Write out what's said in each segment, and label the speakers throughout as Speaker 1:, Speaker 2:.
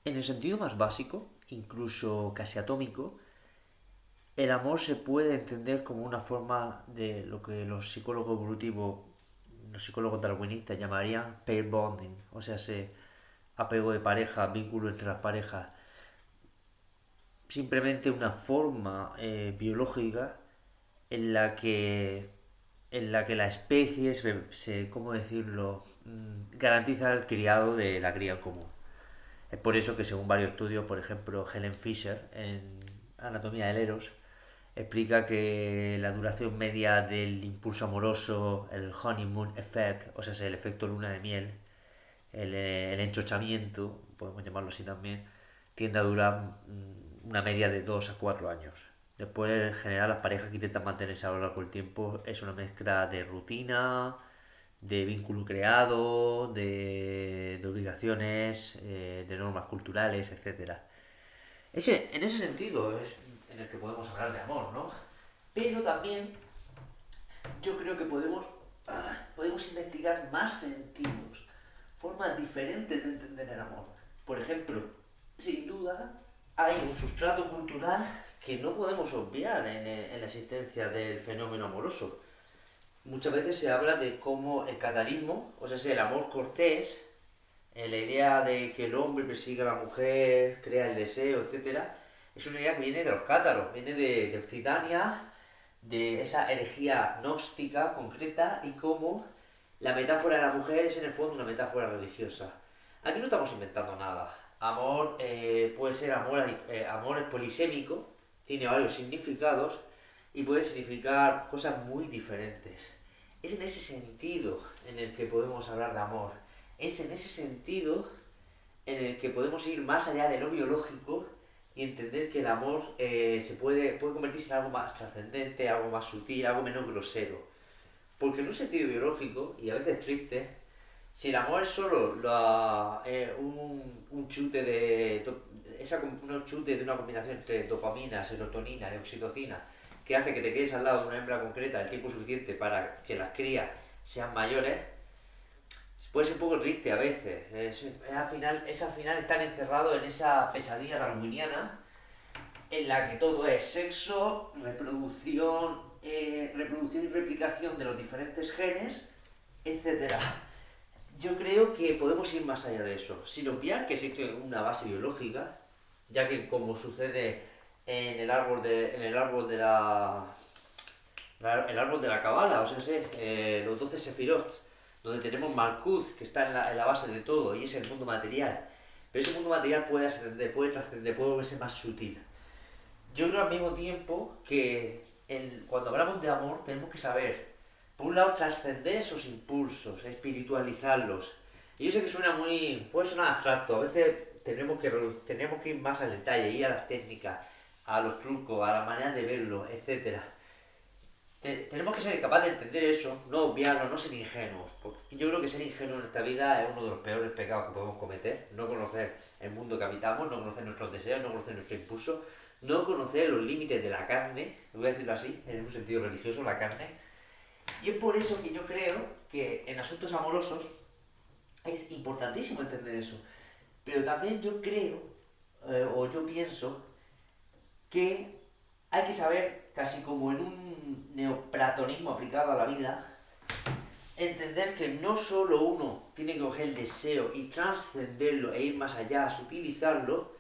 Speaker 1: En el sentido más básico, incluso casi atómico, el amor se puede entender como una forma de lo que los psicólogos evolutivos, los psicólogos darwinistas llamarían pair bonding, o sea, ese apego de pareja, vínculo entre las parejas, simplemente una forma biológica en la que la especie ¿cómo decirlo? Garantiza el criado de la cría en común. Es por eso que según varios estudios, por ejemplo, Helen Fisher en Anatomía del Eros, explica que la duración media del impulso amoroso, el honeymoon effect, o sea, el efecto luna de miel, el enchochamiento, podemos llamarlo así también, tiende a durar una media de 2 a 4 años. Después, en general, las parejas que intentan mantenerse a lo largo del tiempo es una mezcla de rutina, de vínculo creado, de obligaciones, de normas culturales, etcétera. En ese sentido es en el que podemos hablar de amor, ¿no? Pero también yo creo que podemos investigar más sentidos, formas diferentes de entender el amor. Por ejemplo, sin duda hay un sustrato cultural que no podemos obviar en la existencia del fenómeno amoroso. Muchas veces se habla de cómo el catarismo, o sea, el amor cortés, la idea de que el hombre persiga a la mujer, crea el deseo, etcétera, es una idea que viene de los cátaros, viene de Occitania, de esa herejía gnóstica concreta y cómo la metáfora de la mujer es en el fondo una metáfora religiosa. Aquí no estamos inventando nada. Amor puede ser amor es polisémico, tiene varios significados y puede significar cosas muy diferentes. Es en ese sentido en el que podemos hablar de amor. Es en ese sentido en el que podemos ir más allá de lo biológico y entender que el amor puede convertirse en algo más trascendente, algo más sutil, algo menos grosero. Porque en un sentido biológico, y a veces triste, si el amor es solo un chute unos chutes de una combinación entre dopamina, serotonina y oxitocina, que hace que te quedes al lado de una hembra concreta el tiempo suficiente para que las crías sean mayores, puede ser un poco triste a veces. Al final estar encerrado en esa pesadilla darwiniana en la que todo es sexo, reproducción y replicación de los diferentes genes, etcétera. Yo creo que podemos ir más allá de eso, sin obviar que existe una base biológica, ya que como sucede en el árbol de el árbol de la Kabbalah, o sea, los 12 Sefirot, donde tenemos Malkuth, que está en la base de todo, y es el mundo material. Pero ese mundo material puede ascender, puede trascender, puede volverse más sutil. Yo creo al mismo tiempo que cuando hablamos de amor tenemos que saber, por un lado, trascender esos impulsos, espiritualizarlos. Y yo sé que puede sonar abstracto, a veces tenemos que ir más al detalle, ir a las técnicas, a los trucos, a la manera de verlo, etcétera. Tenemos que ser capaces de entender eso, no obviarlo, no ser ingenuos. Porque yo creo que ser ingenuo en esta vida es uno de los peores pecados que podemos cometer. No conocer el mundo que habitamos, no conocer nuestros deseos, no conocer nuestro impulso, no conocer los límites de la carne, voy a decirlo así, en un sentido religioso, la carne. Y es por eso que yo creo que en asuntos amorosos es importantísimo entender eso. Pero también yo creo, o yo pienso, que hay que saber, casi como en un neoplatonismo aplicado a la vida, entender que no solo uno tiene que coger el deseo y trascenderlo e ir más allá, sutilizarlo,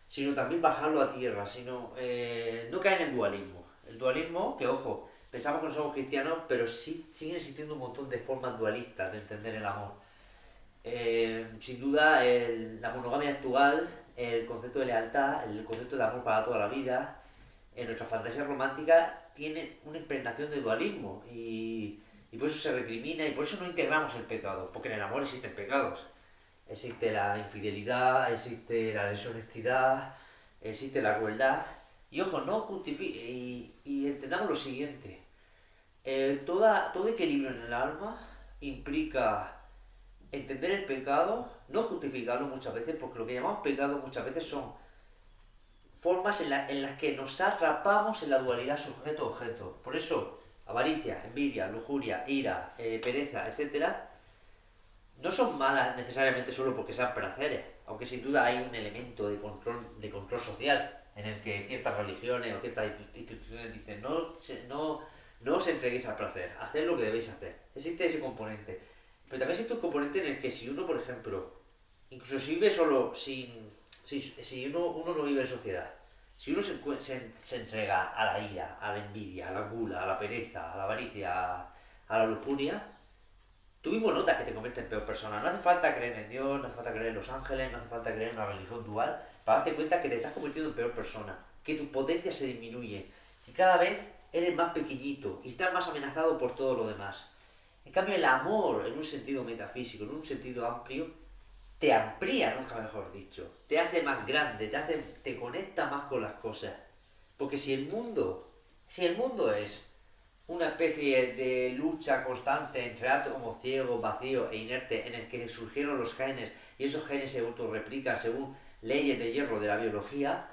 Speaker 1: sino también bajarlo a tierra, sino no caer en el dualismo. El dualismo, que ojo, pensamos que no somos cristianos, pero sí siguen existiendo un montón de formas dualistas de entender el amor. Sin duda, la monogamia actual, el concepto de lealtad, el concepto de amor para toda la vida, en nuestras fantasías románticas tiene una impregnación de dualismo y por eso se recrimina y por eso no integramos el pecado, porque en el amor existen pecados. Existe la infidelidad, existe la deshonestidad, existe la crueldad. Y ojo, no justifique. Y entendamos lo siguiente: todo equilibrio en el alma implica entender el pecado, no justificarlo muchas veces, porque lo que llamamos pecado muchas veces son formas en las que nos atrapamos en la dualidad sujeto-objeto. Por eso, avaricia, envidia, lujuria, ira, pereza, etcétera, no son malas necesariamente solo porque sean placeres, aunque sin duda hay un elemento de control social en el que ciertas religiones o ciertas instituciones dicen no os entreguéis al placer, haced lo que debéis hacer. Existe ese componente. Pero también existe un componente en el que si uno, por ejemplo, incluso si vive solo si uno no vive en sociedad, si uno se entrega a la ira, a la envidia, a la gula, a la pereza, a la avaricia, a la lujuria, tú mismo notas que te conviertes en peor persona. No hace falta creer en Dios, no hace falta creer en los ángeles, no hace falta creer en una religión dual para darte cuenta que te estás convirtiendo en peor persona, que tu potencia se disminuye, que cada vez eres más pequeñito y estás más amenazado por todo lo demás. En cambio, el amor, en un sentido metafísico, en un sentido amplio, te amplía, nunca mejor dicho, te hace más grande, te conecta más con las cosas. Porque si el mundo es una especie de lucha constante entre átomos ciegos, vacíos e inertes en el que surgieron los genes y esos genes se autorreplican según leyes de hierro de la biología,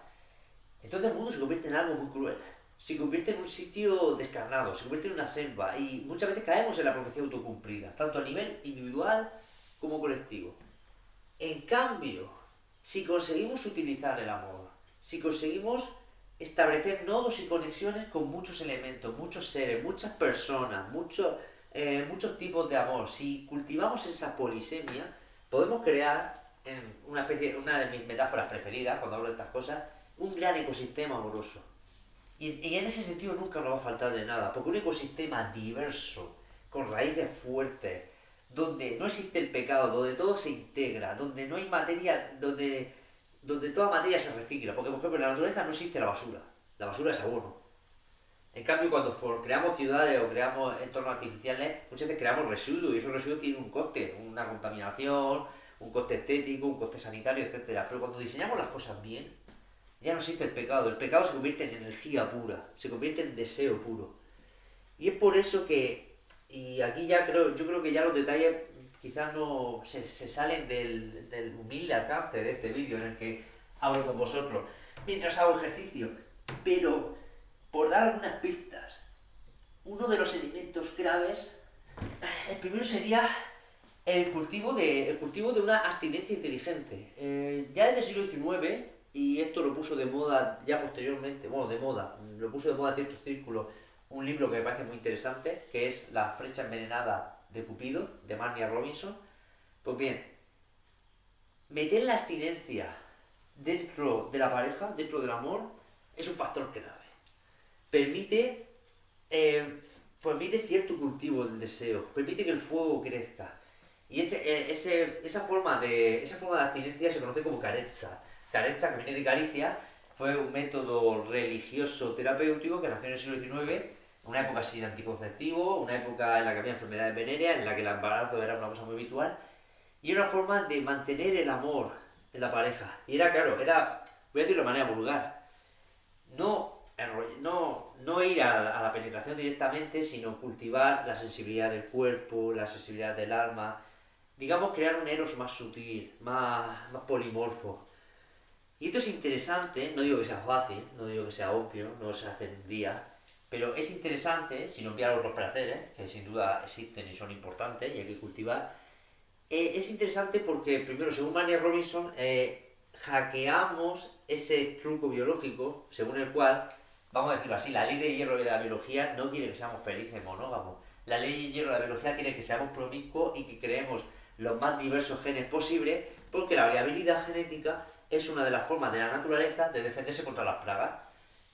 Speaker 1: entonces el mundo se convierte en algo muy cruel. Se convierte en un sitio descarnado, se convierte en una selva y muchas veces caemos en la profecía autocumplida, tanto a nivel individual como colectivo. En cambio, si conseguimos utilizar el amor, si conseguimos establecer nodos y conexiones con muchos elementos, muchos seres, muchas personas, muchos tipos de amor, si cultivamos esa polisemia, podemos crear, en una de mis metáforas preferidas cuando hablo de estas cosas, un gran ecosistema amoroso. Y en ese sentido nunca nos va a faltar de nada, porque un ecosistema diverso, con raíces fuertes, donde no existe el pecado, donde todo se integra, donde no hay materia, donde toda materia se recicla. Porque, por ejemplo, en la naturaleza no existe la basura es abono. En cambio, cuando creamos ciudades o creamos entornos artificiales, muchas veces creamos residuos y esos residuos tienen un coste, una contaminación, un coste estético, un coste sanitario, etcétera. Pero cuando diseñamos las cosas bien, ya no existe el pecado se convierte en energía pura, se convierte en deseo puro. Y es por eso que, y aquí yo creo que ya los detalles quizás no se salen del humilde alcance de este vídeo en el que hablo con vosotros mientras hago ejercicio, pero por dar algunas pistas, uno de los elementos claves, el primero sería el cultivo de una abstinencia inteligente. Ya desde el siglo XIX, y esto lo puso de moda ya posteriormente, bueno, de moda, lo puso de moda ciertos círculos, un libro que me parece muy interesante, que es La flecha envenenada de Cupido, de Marnia Robinson. Pues bien, meter la abstinencia dentro de la pareja, dentro del amor, es un factor clave. Permite, eh, permite cierto cultivo del deseo, permite que el fuego crezca. Y esa forma de abstinencia se conoce como carezza. Carezza, que viene de caricia, fue un método religioso terapéutico que nació en el siglo XIX, una época sin anticonceptivo, una época en la que había enfermedades venéreas, en la que el embarazo era una cosa muy habitual, y era una forma de mantener el amor en la pareja. Y era, claro, voy a decirlo de manera vulgar, no ir a la penetración directamente, sino cultivar la sensibilidad del cuerpo, la sensibilidad del alma, digamos, crear un eros más sutil, más polimorfo. Y esto es interesante, no digo que sea fácil, no digo que sea obvio, no se hace en un día, pero es interesante, sin obviar otros placeres, que sin duda existen y son importantes y hay que cultivar. Es interesante porque, primero, según Marnia Robinson, hackeamos ese truco biológico, según el cual, vamos a decirlo así, la ley de hierro de la biología no quiere que seamos felices monógamos. La ley de hierro de la biología quiere que seamos promiscuos y que creemos los más diversos genes posibles, porque la variabilidad genética es una de las formas de la naturaleza de defenderse contra las plagas.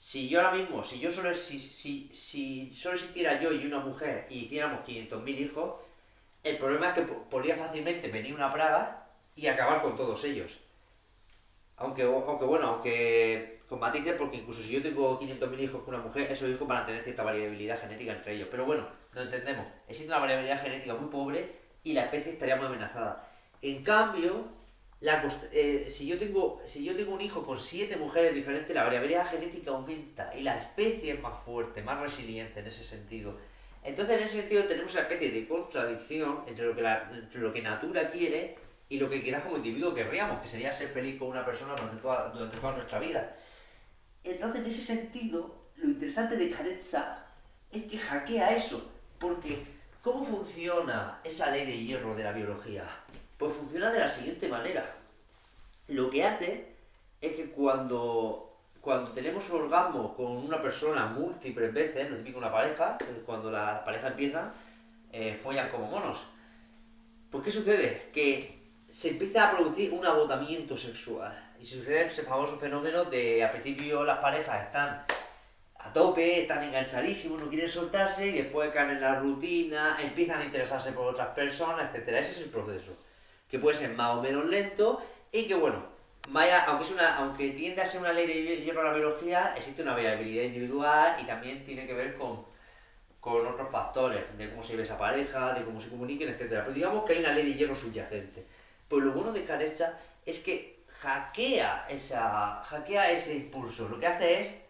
Speaker 1: Si yo ahora mismo, si solo existiera yo y una mujer y hiciéramos 500.000 hijos, el problema es que podría fácilmente venir una plaga y acabar con todos ellos. Aunque con matices, porque incluso si yo tengo 500.000 hijos con una mujer, esos hijos van a tener cierta variabilidad genética entre ellos. Pero bueno, lo entendemos. Existe una variabilidad genética muy pobre y la especie estaría muy amenazada. En cambio, si yo tengo un hijo con 7 mujeres diferentes, la variabilidad genética aumenta y la especie es más fuerte, más resiliente en ese sentido. Entonces, en ese sentido, tenemos una especie de contradicción entre lo que Natura quiere y lo que quizás como individuo querríamos, que sería ser feliz con una persona durante toda nuestra vida. Entonces, en ese sentido, lo interesante de Carezza es que hackea eso, porque ¿cómo funciona esa ley de hierro de la biología? Pues funciona de la siguiente manera. Lo que hace es que cuando tenemos un orgasmo con una persona múltiples veces, lo típico una pareja, cuando la pareja empieza, follan como monos. Pues ¿qué sucede? Que se empieza a producir un agotamiento sexual. Y sucede ese famoso fenómeno de al principio las parejas están a tope, están enganchadísimos, no quieren soltarse y después caen en la rutina, empiezan a interesarse por otras personas, etcétera. Ese es el proceso, que puede ser más o menos lento y que bueno, vaya, aunque tiende a ser una ley de hierro la biología, existe una variabilidad individual y también tiene que ver con otros factores, de cómo se ve esa pareja, de cómo se comuniquen, etcétera. Pero digamos que hay una ley de hierro subyacente. Pues lo bueno de Caresha es que hackea ese impulso. Lo que hace es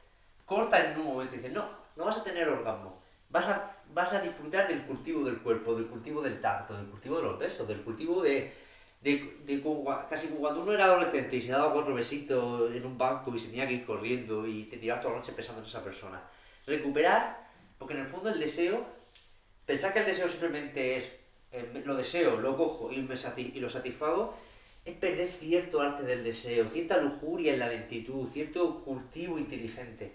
Speaker 1: corta en un momento y dice, no vas a tener orgasmo. Vas a disfrutar del cultivo del cuerpo, del cultivo del tacto, del cultivo de los besos, del cultivo casi como cuando uno era adolescente y se daba 4 besitos en un banco y se tenía que ir corriendo y te tirabas toda la noche pensando en esa persona. Recuperar, porque en el fondo el deseo, pensar que el deseo simplemente es lo deseo, lo cojo y lo satisfago, es perder cierto arte del deseo, cierta lujuria en la lentitud, cierto cultivo inteligente.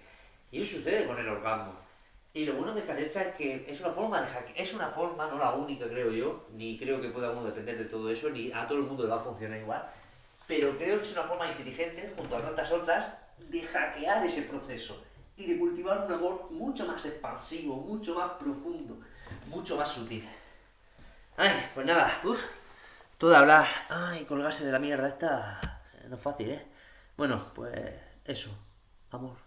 Speaker 1: Y eso sucede con el orgasmo. Y lo bueno de Caresha es que es una forma de hackear, es una forma, no la única creo yo, ni creo que pueda uno depender de todo eso, ni a todo el mundo le va a funcionar igual, pero creo que es una forma inteligente, junto a tantas otras, de hackear ese proceso y de cultivar un amor mucho más expansivo, mucho más profundo, mucho más sutil. Ay, pues nada, todo de hablar, colgarse de la mierda esta no es fácil, ¿eh? Bueno, pues eso, amor.